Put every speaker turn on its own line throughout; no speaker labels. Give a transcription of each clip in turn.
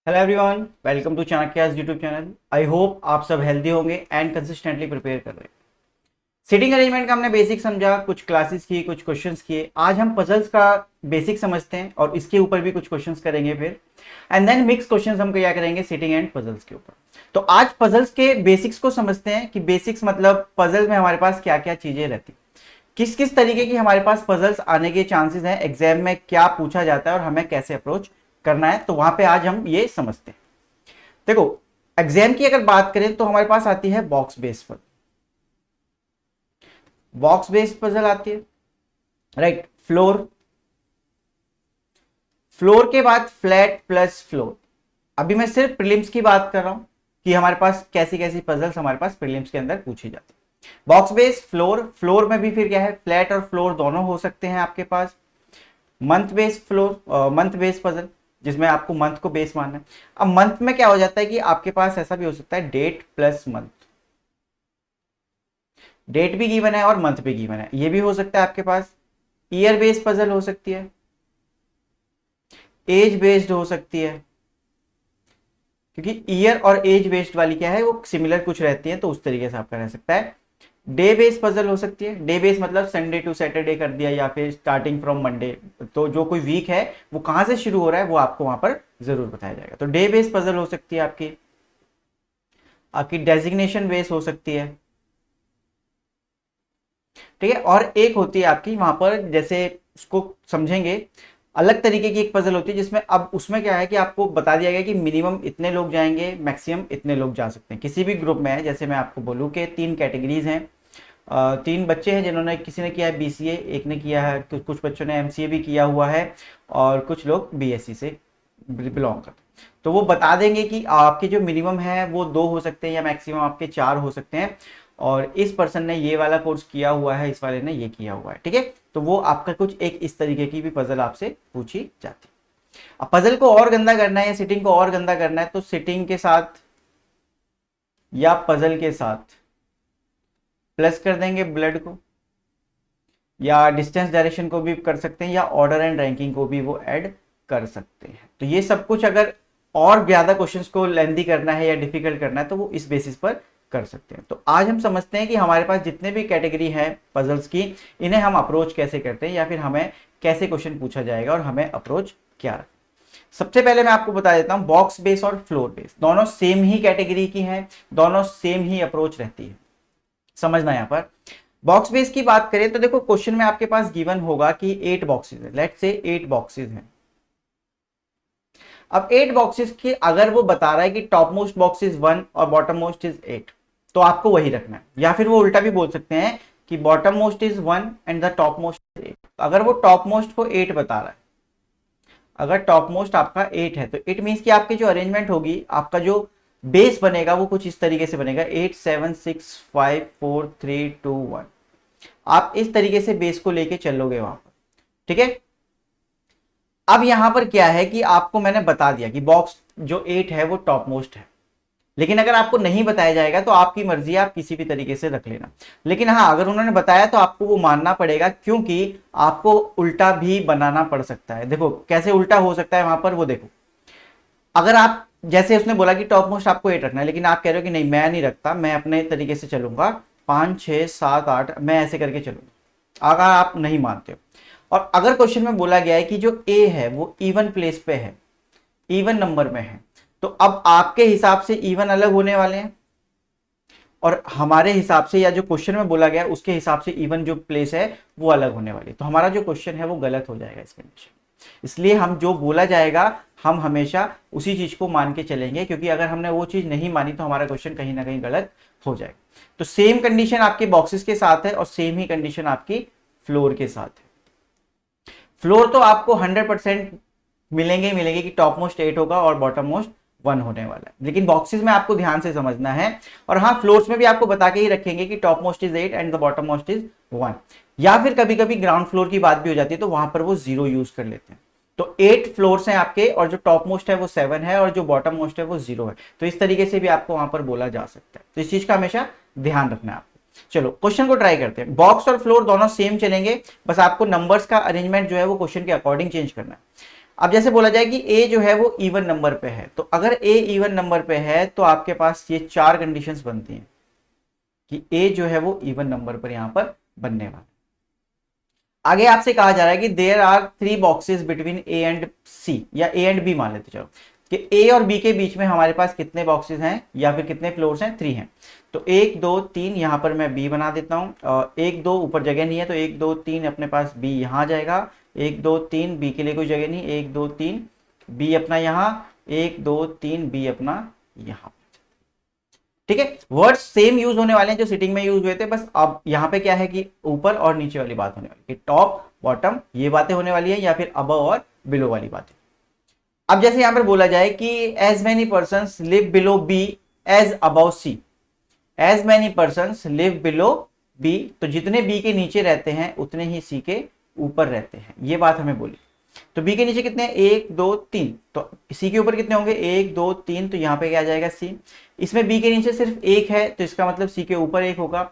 Hello everyone, welcome to Chanakya's YouTube channel. I hope आप सब healthy होंगे एंड कंसिस्टेंटली प्रिपेयर कर रहे हैं। सीटिंग अरेंजमेंट का हमने बेसिक समझा, कुछ क्लासेस की, कुछ क्वेश्चंस किए। आज हम पजल्स का बेसिक समझते हैं और इसके ऊपर भी कुछ क्वेश्चंस करेंगे फिर, एंड देन मिक्स क्वेश्चंस हम क्या करेंगे सीटिंग एंड पजल्स के ऊपर। तो आज पजल्स के बेसिक्स को समझते हैं कि बेसिक्स मतलब पजल में हमारे पास क्या क्या चीजें रहती, किस किस तरीके की हमारे पास पजल्स आने के चांसेस हैं, एग्जाम में क्या पूछा जाता है और हमें कैसे अप्रोच करना है। तो वहां पे आज हम ये समझते हैं। देखो, एग्जाम की अगर बात करें तो हमारे पास आती है box based puzzle. Box based puzzle आती है, राइट। फ्लोर, फ्लोर के बाद फ्लैट प्लस फ्लोर। अभी मैं सिर्फ प्रीलिम्स की बात कर रहा हूं कि हमारे पास कैसी कैसी पजल्स हमारे पास प्रीलिम्स के अंदर पूछी जाती है। बॉक्स बेस्ड फ्लोर, फ्लोर में भी फिर क्या है, फ्लैट और फ्लोर दोनों हो सकते हैं आपके पास। Month based floor, month based puzzle जिसमें आपको मंथ को बेस मानना है। अब मंथ में क्या हो जाता है कि आपके पास ऐसा भी हो सकता है डेट प्लस मंथ, डेट भी गिवन है और मंथ भी गिवन है, ये भी हो सकता है आपके पास। ईयर बेस्ड पजल हो सकती है, एज बेस्ड हो सकती है, क्योंकि ईयर और एज बेस्ड वाली क्या है वो सिमिलर कुछ रहती है, तो उस तरीके से आपका रह सकता है। डे बेस्ड पजल हो सकती है, डे बेस्ड मतलब संडे टू सैटरडे कर दिया या फिर स्टार्टिंग फ्रॉम मंडे, तो जो कोई वीक है वो कहां से शुरू हो रहा है वो आपको वहां पर जरूर बताया जाएगा। तो डे बेस्ड पजल हो सकती है आपकी, आपकी डेजिग्नेशन बेस्ड हो सकती है, ठीक है। और एक होती है आपकी वहां पर, जैसे उसको समझेंगे, अलग तरीके की एक पजल होती है जिसमें अब उसमें क्या है कि आपको बता दिया गया कि मिनिमम इतने लोग जाएंगे, मैक्सिमम इतने लोग जा सकते हैं किसी भी ग्रुप में है। जैसे मैं आपको बोलूँ कि तीन कैटेगरीज हैं, तीन बच्चे हैं जिन्होंने, किसी ने किया है बीसीए, एक ने किया है, कुछ बच्चों ने एमसीए भी किया हुआ है और कुछ लोग बीएससी से बिलोंग करते हैं। तो वो बता देंगे कि आपके जो मिनिमम है वो दो हो सकते हैं या मैक्सिमम आपके चार हो सकते हैं, और इस पर्सन ने ये वाला कोर्स किया हुआ है, इस वाले ने ये किया हुआ है, ठीक है। तो वो आपका कुछ एक इस तरीके की भी पजल आपसे पूछी जाती है। अब पजल को और गंदा करना है या सिटिंग को और गंदा करना है, तो सिटिंग के साथ या पजल के साथ प्लस कर देंगे ब्लड को, या डिस्टेंस डायरेक्शन को भी कर सकते हैं, या ऑर्डर एंड रैंकिंग को भी वो ऐड कर सकते हैं। तो ये सब कुछ अगर और ज्यादा क्वेश्चंस को लेंदी करना है या डिफिकल्ट करना है तो वो इस बेसिस पर कर सकते हैं। तो आज हम समझते हैं कि हमारे पास जितने भी कैटेगरी है पजल्स की, इन्हें हम अप्रोच कैसे करते हैं या फिर हमें कैसे क्वेश्चन पूछा जाएगा और हमें अप्रोच क्या रखना। सबसे पहले मैं आपको बता देता हूं, बॉक्स बेस और फ्लोर बेस दोनों सेम ही कैटेगरी की हैं, दोनों सेम ही अप्रोच रहती है, समझना यहां पर। बॉक्स बेस की बात करें तो देखो, क्वेश्चन में आपके पास गिवन होगा कि 8 बॉक्सेस है, लेट्स से 8 बॉक्सेस हैं। अब 8 बॉक्सेस की अगर वो बता रहा है कि टॉप मोस्ट बॉक्स इज 1 और बॉटम मोस्ट इज 8, तो आपको वही रखना है। या फिर वो उल्टा भी बोल सकते हैं कि bottom most is 1 and the top most is 8। अगर वो टॉप मोस्ट को 8 बता रहा है, अगर टॉप मोस्ट आपका 8 है, तो इट मीन्स कि आपकी जो अरेंजमेंट होगी, आपका जो बेस बनेगा वो कुछ इस तरीके से बनेगा, 8 7 6 5 4 3 2 1। आप इस तरीके से बेस को लेके चलोगे वहां पर, ठीक है। अब यहां पर क्या है कि आपको मैंने बता दिया कि बॉक्स जो 8 है वो टॉप मोस्ट है, लेकिन अगर आपको नहीं बताया जाएगा तो आपकी मर्जी है, आप किसी भी तरीके से रख लेना। लेकिन हाँ, अगर उन्होंने बताया तो आपको वो मानना पड़ेगा, क्योंकि आपको उल्टा भी बनाना पड़ सकता है। देखो कैसे उल्टा हो सकता है वहां पर, वो देखो। अगर आप, जैसे उसने बोला कि टॉप मोस्ट आपको 8 रखना है, लेकिन आप कह रहे हो कि नहीं मैं नहीं रखता, मैं अपने तरीके से चलूंगा, 5 6 7 8 मैं ऐसे करके चलूंगा, अगर आप नहीं मानते हो। और अगर क्वेश्चन में बोला गया है कि जो ए है वो इवन प्लेस पे है, इवन नंबर में है, तो अब आपके हिसाब से इवन अलग होने वाले हैं और हमारे हिसाब से, या जो क्वेश्चन में बोला गया उसके हिसाब से इवन जो प्लेस है वो अलग होने वाली है। तो हमारा जो क्वेश्चन है वो गलत हो जाएगा इस कंडीशन। इसलिए हम जो बोला जाएगा हम हमेशा उसी चीज को मान के चलेंगे, क्योंकि अगर हमने वो चीज नहीं मानी तो हमारा क्वेश्चन कहीं ना कहीं गलत हो जाएगा। तो सेम कंडीशन आपके बॉक्सेस के साथ है और सेम ही कंडीशन आपकी फ्लोर के साथ है। फ्लोर तो आपको 100% मिलेंगे ही मिलेंगे कि टॉप मोस्ट 8 होगा और बॉटम मोस्ट 1 होने वाला है, लेकिन बॉक्सेस में आपको ध्यान से समझना है। और हाँ, फ्लोर्स में भी आपको बता के ही रखेंगे कि top most is 8 and the bottom most is 1, या फिर कभी कभी ग्राउंड फ्लोर की बात भी हो जाती है तो वहां पर वो 0 यूज कर लेते हैं। तो 8 फ्लोर्स हैं आपके, और जो टॉप मोस्ट है वो 7 है और जो बॉटम मोस्ट है वो 0 है। तो इस तरीके से भी आपको वहां पर बोला जा सकता है, तो इस चीज का हमेशा ध्यान रखना है आपको। चलो क्वेश्चन को ट्राई करते हैं। बॉक्स और फ्लोर दोनों सेम चलेंगे, बस आपको नंबर्स का अरेंजमेंट जो है वो क्वेश्चन के अकॉर्डिंग चेंज करना है। अब जैसे बोला जाए कि ए जो है वो इवन नंबर पे है, तो अगर ए इवन नंबर पे है तो आपके पास ये 4 कंडीशंस बनती हैं कि ए जो है वो इवन नंबर पर यहां पर बनने वाला। आगे आपसे कहा जा रहा है कि there are 3 boxes between A and C, या ए एंड बी मान लेते चलो, कि ए और बी के बीच में हमारे पास कितने बॉक्सेस हैं या फिर कितने फ्लोर्स हैं, 3 हैं। तो 1 2 3 यहां पर मैं बी बना देता हूं, और 1 2 ऊपर जगह नहीं है तो 1 2 3 अपने पास बी यहां जाएगा, 1 2 3 बी के लिए कोई जगह नहीं, 1 2 3 बी अपना यहां, 1 2 3 बी अपना यहां। ठीक है, वर्ड्स सेम यूज होने वाले हैं जो सिटिंग में यूज हुए थे, बस अब यहाँ पे क्या है कि ऊपर और नीचे वाली बात होने वाली है, टॉप बॉटम ये बातें होने वाली है, या फिर अबव और बिलो वाली बातें। अब जैसे यहां पर बोला जाए कि as many person live below B as above C, as many person live below B, तो जितने बी के नीचे रहते हैं उतने ही सी के ऊपर रहते हैं, ये बात हमें बोली। तो बी के नीचे कितने हैं, 1 2 3, तो सी के ऊपर कितने होंगे, 1 2 3, तो यहाँ पे क्या आ जाएगा सी। इसमें बी के नीचे सिर्फ 1 है तो इसका मतलब सी के ऊपर 1 होगा।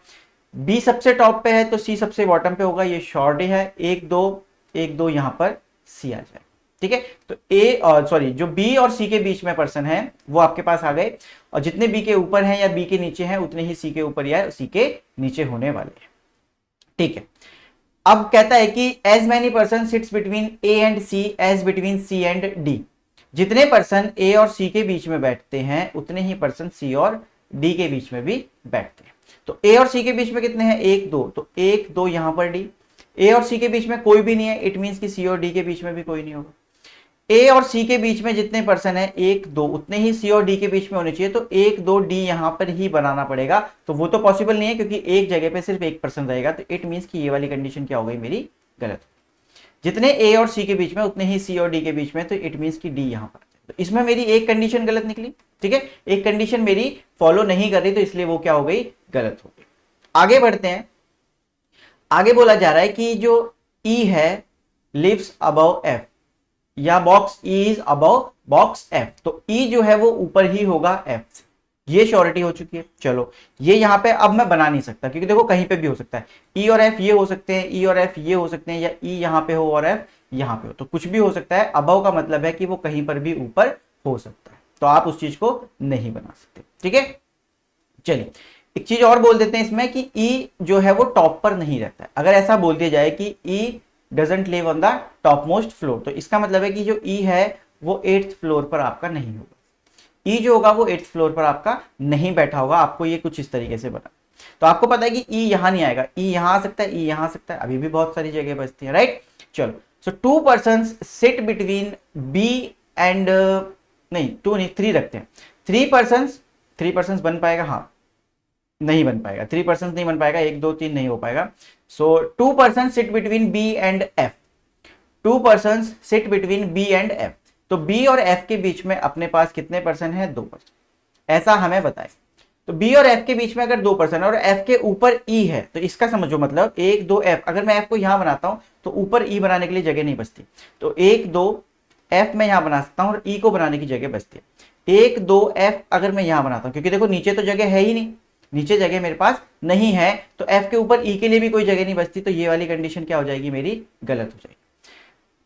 बी सबसे टॉप पे है तो सी सबसे बॉटम पे होगा, ये शॉर्ट है, 1 2 1 2 यहाँ पर सी आ जाए। ठीक है, तो ए और सॉरी जो बी और सी के बीच में पर्सन है वो आपके पास आ गए, और जितने बी के ऊपर हैं या बी के नीचे हैं उतने ही सी के ऊपर या सी के नीचे होने वाले हैं। ठीक है, अब कहता है कि as many person sits between A and C as between C and D, जितने पर्सन ए और सी के बीच में बैठते हैं उतने ही पर्सन सी और डी के बीच में भी बैठते हैं। तो ए और सी के बीच में कितने हैं, 1 2, तो 1 2 यहां पर डी। ए और सी के बीच में कोई भी नहीं है, इट मींस कि सी और डी के बीच में भी कोई नहीं होगा। ए और सी के बीच में जितने पर्सन है 1 2, उतने ही सी और डी के बीच में होने चाहिए, तो 1 2 डी यहां पर ही बनाना पड़ेगा, तो वो तो पॉसिबल नहीं है क्योंकि एक जगह पे सिर्फ एक पर्सन रहेगा, तो इट मींस कि ये वाली कंडीशन क्या हो गई मेरी गलत। जितने ए और सी के बीच में उतने ही सी और डी के बीच में, तो इट मींस कि डी यहां पर, तो इसमें मेरी एक कंडीशन गलत निकली। ठीक है, एक कंडीशन मेरी फॉलो नहीं कर रही, तो इसलिए वो क्या हो गई, गलत हो गई। आगे बढ़ते हैं, आगे बोला जा रहा है कि जो ई है लिव्स अबव एफ, या box E is above box F, तो ई जो है वो ऊपर ही होगा एफ से, ये श्योरिटी हो चुकी है। चलो ये यहां पे अब मैं बना नहीं सकता क्योंकि देखो कहीं पे भी हो सकता है, ई और एफ ये हो सकते हैं, ई और एफ ये हो सकते हैं, या ई यहां पे हो और एफ यहां पे हो, तो कुछ भी हो सकता है। अबव का मतलब है कि वो कहीं पर भी ऊपर हो सकता है, तो आप उस चीज को नहीं बना सकते। ठीक है, चलिए एक चीज और बोल देते हैं इसमें कि ई जो है वो टॉप पर नहीं रहता है। अगर ऐसा बोल दिया जाए कि E doesn't live on the topmost floor, तो इसका मतलब है कि जो ई है वो 8th फ्लोर पर आपका नहीं होगा। ई जो होगा वो 8th फ्लोर पर आपका नहीं बैठा होगा। आपको ये कुछ इस तरीके से बना, तो आपको पता है कि ई यहां नहीं आएगा, ई यहां आ सकता है, ई यहां आ सकता है, अभी भी बहुत सारी जगह बचती है, राइट। चलो, so 2 person sit between B and, नहीं 2 नहीं 3 रखते हैं, 3 पर्सन बन पाएगा, हाँ नहीं बन पाएगा, 3 पर्सन नहीं बन पाएगा, 1 2 3 नहीं हो पाएगा। So 2 person sit between B and F, 2 person sit between B and F, तो बी और एफ के बीच में अपने पास कितने पर्सन है, 2 पर्सन, ऐसा हमें बताए। तो बी और एफ के बीच में अगर 2 पर्सन और एफ के ऊपर ई है, तो इसका समझो मतलब 1 2 एफ, अगर मैं एफ को यहां बनाता हूं तो ऊपर ई बनाने के लिए जगह नहीं बचती, तो 1 2 एफ मैं यहां बना सकता हूं और ई को बनाने की जगह बचती है। 1 2 एफ अगर मैं यहां बनाता हूं, क्योंकि देखो नीचे तो जगह है ही नहीं, नीचे जगह मेरे पास नहीं है, तो एफ के ऊपर ई के लिए भी कोई जगह नहीं बचती, तो ये वाली कंडीशन क्या हो जाएगी मेरी, गलत हो जाएगी।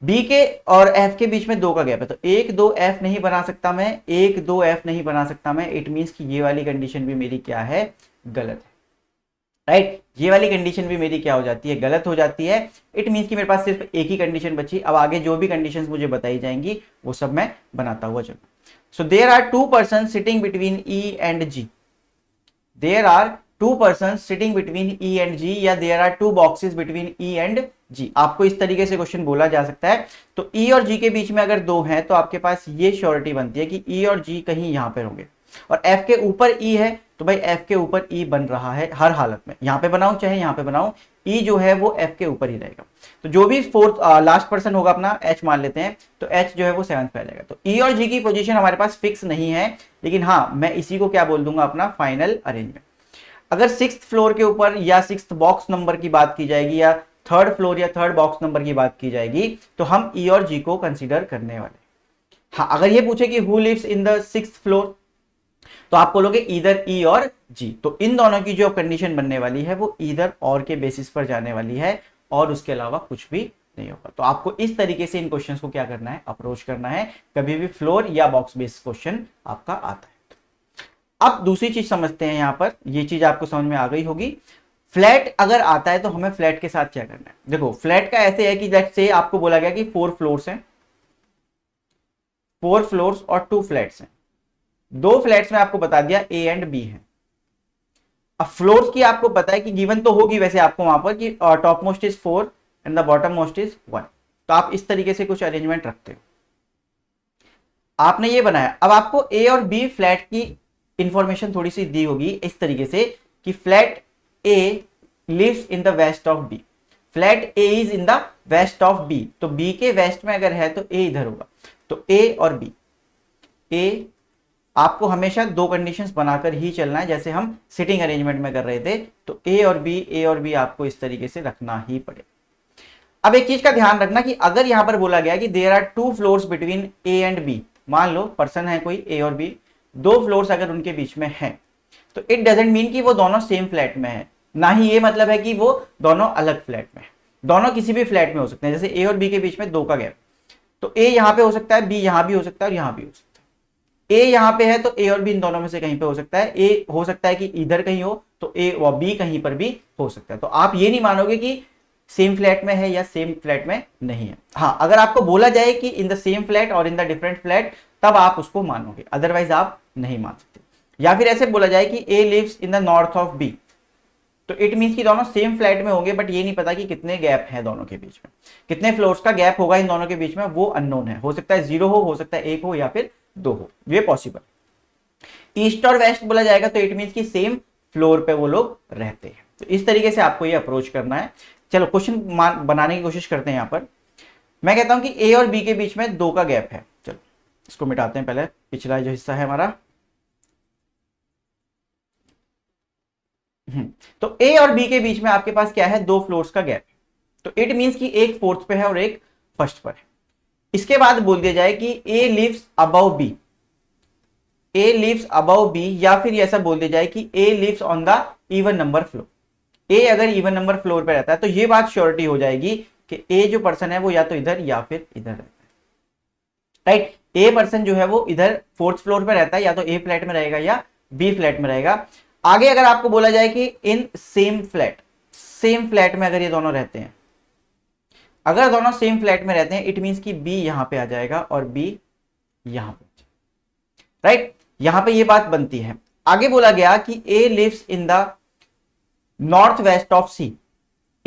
बी के और एफ के बीच में 2 का गैप है, तो 1 2 एफ नहीं बना सकता मैं, 1 2 एफ नहीं बना सकता मैं, इट मींस कि ये वाली कंडीशन भी मेरी क्या है, गलत है, राइट। ये वाली कंडीशन भी मेरी क्या हो जाती है, गलत हो जाती है। इट मींस कि मेरे पास सिर्फ एक ही कंडीशन बची। अब आगे जो भी कंडीशंस मुझे बताई जाएंगी वो सब मैं बनाता हुआ चलूं। So there are 2 person sitting between E and G, there are 2 person sitting between E and G, या there are 2 boxes between E and G, आपको इस तरीके से क्वेश्चन बोला जा सकता है। तो ई और जी के बीच में अगर 2 हैं तो आपके पास ये श्योरिटी बनती है कि ई और जी कहीं यहां पर होंगे, और एफ के ऊपर ई है तो भाई एफ के ऊपर ई बन रहा है हर हालत में, यहां पे बनाऊं चाहे यहां पे बनाऊं, ई जो है वो एफ के ऊपर ही रहेगा। तो जो भी फोर्थ लास्ट पर्सन होगा अपना एच मान लेते हैं, तो एच जो है वो 7th पे आ जाएगा। तो ई और जी की पोजीशन हमारे पास फिक्स नहीं है, लेकिन हाँ मैं इसी को क्या बोल दूंगा, अपना फाइनल अरेंजमेंट। अगर 6th फ्लोर के ऊपर या 6th बॉक्स नंबर की बात की जाएगी, या 3rd फ्लोर या 3rd बॉक्स नंबर की बात की जाएगी, तो हम ई और जी को कंसीडर करने वाले। हाँ, अगर ये पूछे कि who lives in the 6th floor, तो आप बोलोगे इधर ई और जी, तो इन दोनों की जो कंडीशन बनने वाली है वो इधर और के बेसिस पर जाने वाली है, और उसके अलावा कुछ भी नहीं होगा। तो आपको इस तरीके से इन क्वेश्चंस को क्या करना है, अप्रोच करना है, कभी भी फ्लोर या बॉक्स बेस्ड क्वेश्चन आपका आता है। अब दूसरी चीज समझते हैं, यहां पर ये चीज आपको समझ में आ गई होगी। फ्लैट अगर आता है तो हमें फ्लैट के साथ क्या करना है। देखो फ्लैट का ऐसे है कि लेट्स से आपको बोला गया कि 4 फ्लोर्स हैं, 4 फ्लोर्स और 2 फ्लैट्स हैं। 2 फ्लैट्स में आपको बता दिया ए एंड बी है। अब फ्लोर्स की आपको पता है कि गिवन तो होगी वैसे आपको वहां पर कि top most is 4 and the bottom most is 1। तो आप इस तरीके से कुछ अरेंजमेंट रखते हो, आपने ये बनाया। अब आपको ए और बी फ्लैट की इंफॉर्मेशन थोड़ी सी दी होगी इस तरीके से कि flat A lives in the west of B, flat A is in the west of B. तो बी के वेस्ट में अगर है तो ए इधर होगा। तो ए और बी, ए आपको हमेशा 2 कंडीशंस बनाकर ही चलना है, जैसे हम सिटिंग अरेंजमेंट में कर रहे थे। तो ए और बी आपको इस तरीके से रखना ही पड़े। अब एक चीज का ध्यान रखना कि अगर यहां पर बोला गया कि there are 2 floors between A and B, मान लो पर्सन है कोई ए और बी, 2 फ्लोर्स अगर उनके बीच में है, तो इट डजेंट मीन कि वो दोनों सेम फ्लैट में है, ना ही ये मतलब है कि वो दोनों अलग फ्लैट में है। दोनों किसी भी फ्लैट में हो सकते हैं। जैसे ए और बी के बीच में 2 का गैप, तो ए यहां पे हो सकता है, बी यहां भी हो सकता है और यहां भी हो सकता है। ए यहां पे है तो ए और बी इन दोनों में से कहीं पे हो सकता है। ए हो सकता है कि इधर कहीं हो, तो ए व बी कहीं पर भी हो सकता है। तो आप ये नहीं मानोगे कि सेम फ्लैट में है या सेम फ्लैट में नहीं है। हाँ, अगर आपको बोला जाए कि इन द सेम फ्लैट और इन द डिफरेंट फ्लैट, तब आप उसको मानोगे, अदरवाइज आप नहीं मान सकते। या फिर ऐसे बोला जाए कि A lives in the north of B, तो इट मींस कि दोनों सेम फ्लैट में होंगे, बट ये नहीं पता कि कितने गैप है दोनों के बीच में, कितने फ्लोर्स का गैप होगा इन दोनों के बीच में, वो अननोन है। हो सकता है 0 हो सकता है 1 हो या फिर 2 हो, ये पॉसिबल। ईस्ट और वेस्ट बोला जाएगा तो इट मींस कि सेम फ्लोर पे वो लोग रहते हैं। तो इस तरीके से आपको ये अप्रोच करना है। चलो क्वेश्चन बनाने की कोशिश करते हैं। यहां पर मैं कहता हूं कि ए और बी के बीच में 2 का गैप है। चलो इसको मिटाते हैं, पहले पिछला जो हिस्सा है हमारा। तो ए और बी के बीच में आपके पास क्या है, 2 फ्लोर्स का गैप। तो इट मींस कि एक फोर्थ पे है और एक फर्स्ट पर है। इसके बाद बोल दिया जाए कि A lives above B, A lives above B, या फिर ऐसा बोल दिया जाए कि A lives on the even number floor. A अगर इवन नंबर फ्लोर पे रहता है तो ये बात श्योरिटी हो जाएगी कि ए जो पर्सन है वो या तो इधर या फिर इधर रहता है, राइट। ए पर्सन जो है वो इधर 4th फ्लोर पे रहता है, या तो ए फ्लैट में रहेगा या बी फ्लैट में रहेगा। आगे अगर आपको बोला जाए कि in same flat, same flat में अगर ये दोनों रहते हैं, अगर दोनों सेम फ्लैट में रहते हैं, इट मींस कि बी यहां पे आ जाएगा और बी यहां पे, राइट। यहां पे ये बात बनती है। आगे बोला गया कि A lives in the north west of C,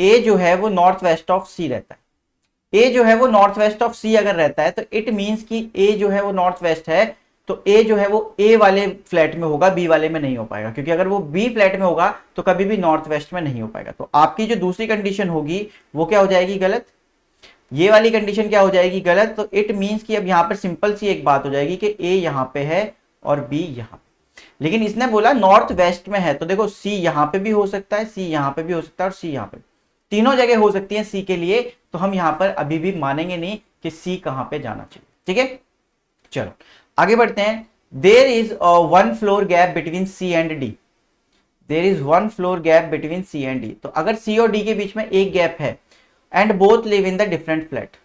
A जो है वो नॉर्थ वेस्ट ऑफ सी रहता है। ए जो है वो नॉर्थ वेस्ट ऑफ सी अगर रहता है तो इट मींस कि ए जो है वो नॉर्थ वेस्ट है, तो ए जो है वो ए वाले फ्लैट में होगा, बी वाले में नहीं हो पाएगा, क्योंकि अगर वो बी फ्लैट में होगा तो कभी भी नॉर्थ वेस्ट में नहीं हो पाएगा। तो आपकी जो दूसरी कंडीशन होगी वो क्या हो जाएगी, गलत। ये वाली कंडीशन क्या हो जाएगी, गलत। तो इट मींस कि अब यहां पर सिंपल सी एक बात हो जाएगी कि ए यहां पे है और बी यहां पे, लेकिन इसने बोला नॉर्थ वेस्ट में है, तो देखो सी यहां पे भी हो सकता है, सी यहां पे भी हो सकता है और सी यहां पे, तीनों जगह हो सकती है सी के लिए। तो हम यहां पर अभी भी मानेंगे नहीं कि सी कहां पे जाना चाहिए, ठीक है। चलो आगे बढ़ते हैं। There is 1 floor gap between C and D, there is 1 floor gap between C and D. तो अगर सी और डी के बीच में एक गैप है, and both live in the different flat,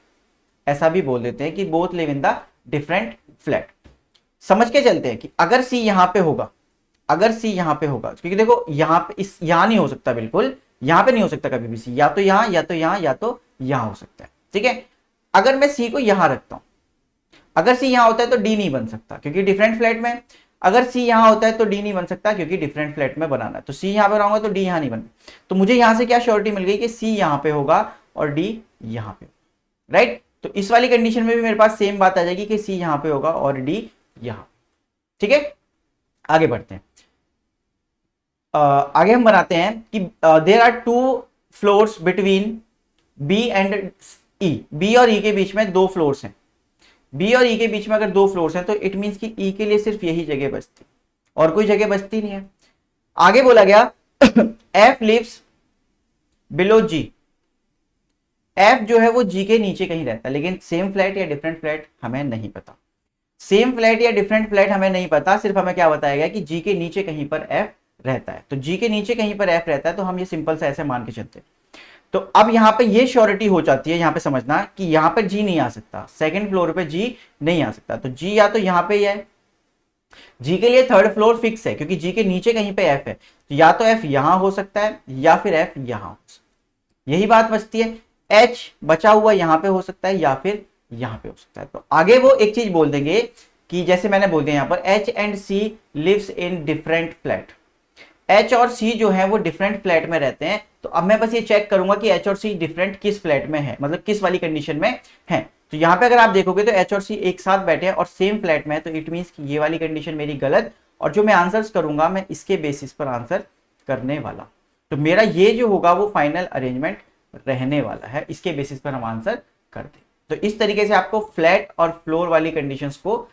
ऐसा भी बोल देते हैं कि both live in the different flat. समझ के चलते हैं कि अगर सी यहां पे होगा, अगर सी यहां पे होगा, क्योंकि देखो यहां पे इस यहां नहीं हो सकता, बिल्कुल यहां पे नहीं हो सकता कभी भी सी, या तो यहां या तो यहां या तो यहां हो सकता है, ठीक है। अगर मैं सी को यहां रखता हूं, अगर सी यहां होता है तो डी नहीं बन सकता क्योंकि डिफरेंट फ्लैट में, अगर सी यहां होता है तो डी नहीं बन सकता क्योंकि डिफरेंट फ्लैट में बनाना है। तो सी यहां पे रहूंगा तो डी यहां नहीं बन, तो मुझे यहां से क्या श्योरिटी मिल गई कि सी यहां पे होगा और डी यहां पे, राइट। तो इस वाली कंडीशन में भी मेरे पास सेम बात आ जाएगी कि सी यहां पे होगा और डी यहां, ठीक है। आगे बढ़ते हैं। आगे हम बनाते हैं कि there are 2 floors between B and E, B और ई के बीच में 2 फ्लोर्स हैं। बी और ई के बीच में अगर 2 फ्लोर्स हैं तो इट मींस कि ई के लिए सिर्फ यही जगह बचती, और कोई जगह बचती नहीं है। आगे बोला गया एफ लिव्स बिलो जी, एफ जो है वो जी के नीचे कहीं रहता है, लेकिन सेम फ्लैट या डिफरेंट फ्लैट हमें नहीं पता। सेम फ्लैट या डिफरेंट फ्लैट हमें नहीं पता, सिर्फ हमें क्या बताया गया कि जी के नीचे कहीं पर एफ रहता है। तो जी के नीचे कहीं पर एफ रहता है, तो हम ये सिंपल सा ऐसे मान के चलते हैं। तो अब यहाँ पे ये श्योरिटी हो जाती है, यहाँ पे समझना कि यहाँ पे जी नहीं आ सकता, सेकंड फ्लोर पे जी नहीं आ सकता, तो जी या तो यहाँ पे ही है, जी के लिए थर्ड फ्लोर फिक्स है क्योंकि जी के नीचे कहीं पे एफ है, तो या तो एफ यहां हो सकता है या फिर एफ यहां हो सकता है, यही बात बचती है। एच बचा हुआ यहां पे हो सकता है या फिर यहां पे हो सकता है। तो आगे वो एक चीज बोल देंगे कि जैसे मैंने बोल दिया यहां पर H and C lives in different flat, H और सी जो है वो डिफरेंट फ्लैट में रहते हैं। तो अब मैं बस ये चेक करूंगा कि एच और सी डिफरेंट किस फ्लैट में है, मतलब किस वाली कंडीशन में है। तो यहाँ पे अगर आप देखोगे तो एच और सी एक साथ बैठे हैं और सेम फ्लैट में है, तो इट मीन्स कि ये वाली कंडीशन मेरी गलत, और जो मैं आंसर्स करूंगा मैं इसके बेसिस पर आंसर करने वाला। तो मेरा ये जो होगा वो फाइनल अरेंजमेंट रहने वाला है, इसके बेसिस पर हम आंसर करते हैं। तो इस तरीके से आपको फ्लैट और फ्लोर वाली कंडीशंस को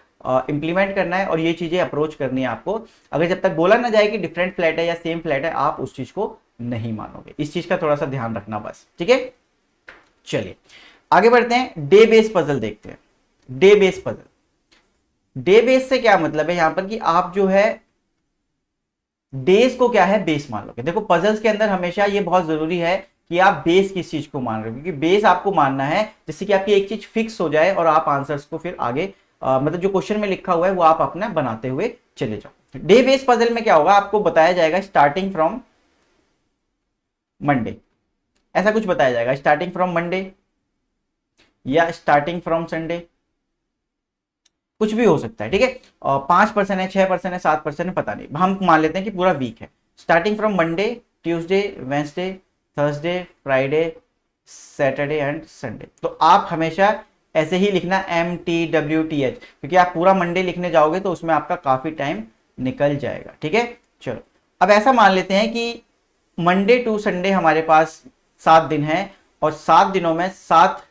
इंप्लीमेंट करना है और ये चीजें अप्रोच करनी है आपको। अगर जब तक बोला ना जाए कि डिफरेंट फ्लैट है या सेम फ्लैट है, आप उस चीज को नहीं मानोगे। इस चीज का थोड़ा सा ध्यान रखना बस, ठीक है। चलिए आगे बढ़ते हैं, डे बेस पजल देखते हैं। Day base puzzle, day base से क्या मतलब है यहां पर कि आप जो है डेज को क्या है बेस मान लोगे। देखो पजल्स के अंदर हमेशा ये बहुत जरूरी है कि आप बेस किस चीज को मान रहे हो, क्योंकि बेस आपको मानना है जिससे कि आपकी एक चीज फिक्स हो जाए और आप आंसर्स को फिर आगे मतलब जो क्वेश्चन में लिखा हुआ है वो आप अपना बनाते हुए चले जाओ। डे बेस पजल में क्या होगा, आपको बताया जाएगा स्टार्टिंग फ्रॉम मंडे, ऐसा कुछ बताया जाएगा, स्टार्टिंग फ्रॉम मंडे या स्टार्टिंग फ्रॉम संडे, कुछ भी हो सकता है, ठीक है। 5% है, 6% है, 7% है, पता नहीं, हम मान लेते हैं कि पूरा वीक है। Starting from Monday, Tuesday, Wednesday, Thursday, Friday, Saturday and Sunday. तो आप हमेशा ऐसे ही लिखना MTWTH, क्योंकि आप पूरा मंडे लिखने जाओगे तो उसमें आपका काफी टाइम निकल जाएगा, ठीक है। चलो अब ऐसा मान लेते हैं कि मंडे टू संडे हमारे पास 7 दिन है और 7 दिनों में 7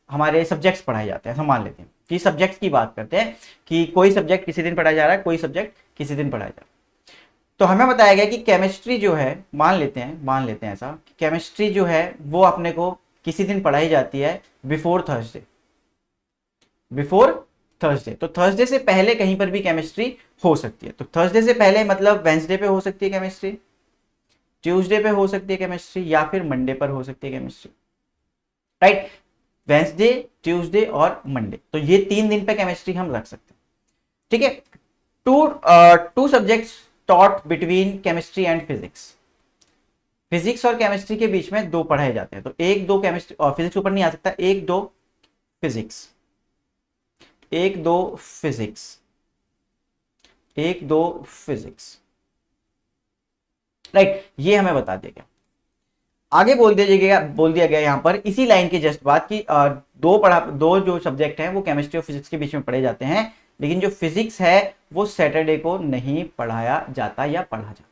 हमारे सब्जेक्ट्स पढ़ाए जाते हैं। ऐसा मान लेते हैं कि सब्जेक्ट्स की बात करते हैं कि कोई सब्जेक्ट किसी दिन पढ़ाया जा रहा है, कोई सब्जेक्ट किसी दिन पढ़ाया जा रहा है। तो हमें बताया गया कि केमिस्ट्री जो है, मान लेते हैं ऐसा कि केमिस्ट्री जो है वो अपने को किसी दिन पढ़ाई जाती है बिफोर थर्सडे, बिफोर थर्सडे। तो थर्सडे से पहले कहीं पर भी केमिस्ट्री हो सकती है। तो थर्सडे से पहले मतलब वेंसडे पे हो सकती है केमिस्ट्री, ट्यूसडे पे हो सकती है केमिस्ट्री, या फिर मंडे पर हो सकती है केमिस्ट्री, राइट। वेंसडे, ट्यूसडे और मंडे, तो ये 3 दिन पे केमिस्ट्री हम रख सकते हैं, ठीक है। Two subjects taught between chemistry and physics, physics और केमिस्ट्री के बीच में 2 पढ़ाए जाते हैं। तो 1-2 केमिस्ट्री और फिजिक्स ऊपर नहीं आ सकता, 1-2 फिजिक्स, 1-2 फिजिक्स, 1-2 फिजिक्स, राइट। ये हमें बता दिया गया। आगे बोल दिया गया यहाँ पर इसी लाइन के जस्ट बाद कि दो जो सब्जेक्ट हैं वो केमिस्ट्री और फिजिक्स के बीच में पढ़े जाते हैं, लेकिन जो फिजिक्स है वो सैटरडे को नहीं पढ़ाया जाता या पढ़ा जाता,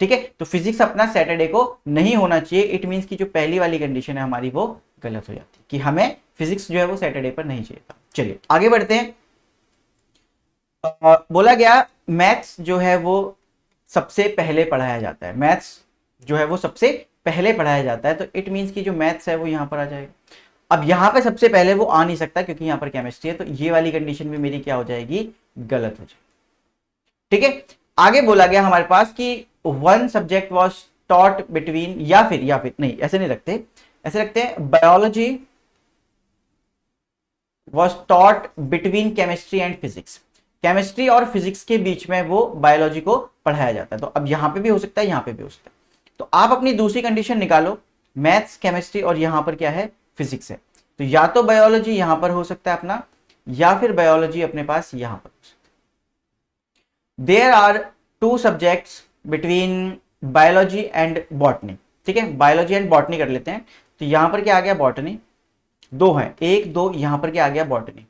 ठीक है। तो फिजिक्स अपना सैटरडे को नहीं होना चाहिए। इट मींस की जो पहली वाली कंडीशन है हमारी वो गलत हो जाती है कि हमें फिजिक्स जो है वो सैटरडे पर नहीं चाहिए था। चलिए आगे बढ़ते हैं। बोला गया मैथ्स जो है वो सबसे पहले पढ़ाया जाता है, मैथ्स जो है वो सबसे पहले पढ़ाया जाता है। तो इट मींस की जो मैथ्स है वो यहां पर आ जाएगा। अब यहां पे सबसे पहले वो आ नहीं सकता क्योंकि यहां पर केमिस्ट्री है, तो ये वाली कंडीशन भी मेरी क्या हो जाएगी, गलत हो जाएगी, ठीक है। आगे बोला गया हमारे पास कि 1 सब्जेक्ट वॉज टॉट बिटवीन, या फिर नहीं, ऐसे नहीं रखते, ऐसे रखते हैं biology was taught between chemistry and physics, chemistry और फिजिक्स के बीच में वो बायोलॉजी को पढ़ाया जाता है। तो अब यहां पे भी हो सकता है, यहां पे भी हो सकता है। तो आप अपनी दूसरी कंडीशन निकालो, मैथ्स, केमिस्ट्री और यहां पर क्या है, फिजिक्स है। तो या तो बायोलॉजी यहां पर हो सकता है अपना, या फिर बायोलॉजी अपने पास यहां पर हो सकता है। There are 2 subjects between biology and botany, ठीक है। बायोलॉजी एंड बॉटनी कर लेते हैं। तो यहां पर क्या आ गया, बॉटनी, 2 है, 1-2, यहां पर क्या आ गया, बॉटनी,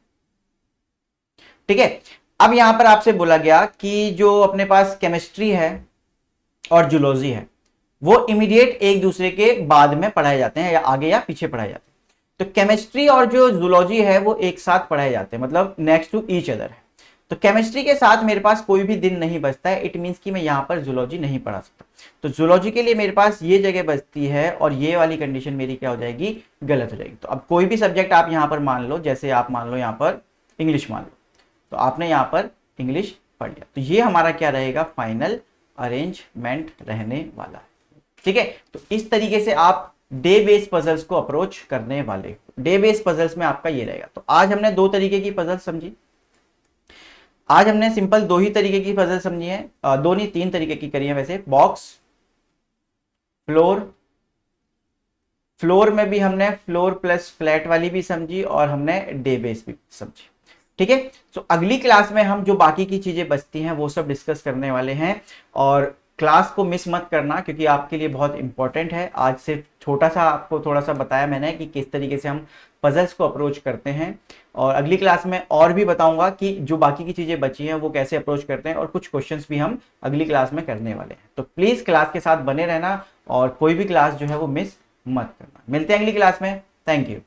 ठीक है। अब यहां पर आपसे बोला गया कि जो अपने पास केमिस्ट्री है और जूलॉजी है वो इमीडिएट एक दूसरे के बाद में पढ़ाए जाते हैं, या आगे या पीछे पढ़ाए जाते हैं। तो केमिस्ट्री और जो जूलॉजी है वो एक साथ पढ़ाए जाते हैं, मतलब नेक्स्ट टू ईच अदर है। तो केमिस्ट्री के साथ मेरे पास कोई भी दिन नहीं बचता है। इट मींस कि मैं यहां पर जूलॉजी नहीं पढ़ा सकता। तो जूलॉजी के लिए मेरे पास ये जगह बचती है और ये वाली कंडीशन मेरी क्या हो जाएगी, गलत हो जाएगी। तो अब कोई भी सब्जेक्ट आप यहां पर मान लो, जैसे आप मान लो यहां पर इंग्लिश मान लो, तो आपने यहां पर इंग्लिश पढ़ लिया, तो ये हमारा क्या रहेगा, फाइनल अरेंजमेंट रहने वाला है, ठीक है। तो इस तरीके से आप डे बेस पजल्स को अप्रोच करने वाले। डे बेस पजल्स में आपका ये रहेगा। तो आज हमने दो तरीके की पजल समझी। आज हमने सिंपल दो ही तरीके की पजल समझी है, दो नहीं तीन तरीके की करी है वैसे। बॉक्स, फ्लोर, फ्लोर में भी हमने फ्लोर प्लस फ्लैट वाली भी समझी और हमने डे बेस भी समझी। ठीक है, तो अगली क्लास में हम जो बाकी की चीजें बचती हैं वो सब डिस्कस करने वाले हैं। और क्लास को मिस मत करना क्योंकि आपके लिए बहुत इंपॉर्टेंट है। आज सिर्फ छोटा सा आपको थोड़ा सा बताया मैंने कि किस तरीके से हम पजल्स को अप्रोच करते हैं, और अगली क्लास में और भी बताऊंगा कि जो बाकी की चीजें बची हैं वो कैसे अप्रोच करते हैं, और कुछ क्वेश्चंस भी हम अगली क्लास में करने वाले हैं। तो प्लीज क्लास के साथ बने रहना और कोई भी क्लास जो है वो मिस मत करना। मिलते हैं अगली क्लास में। Thank you.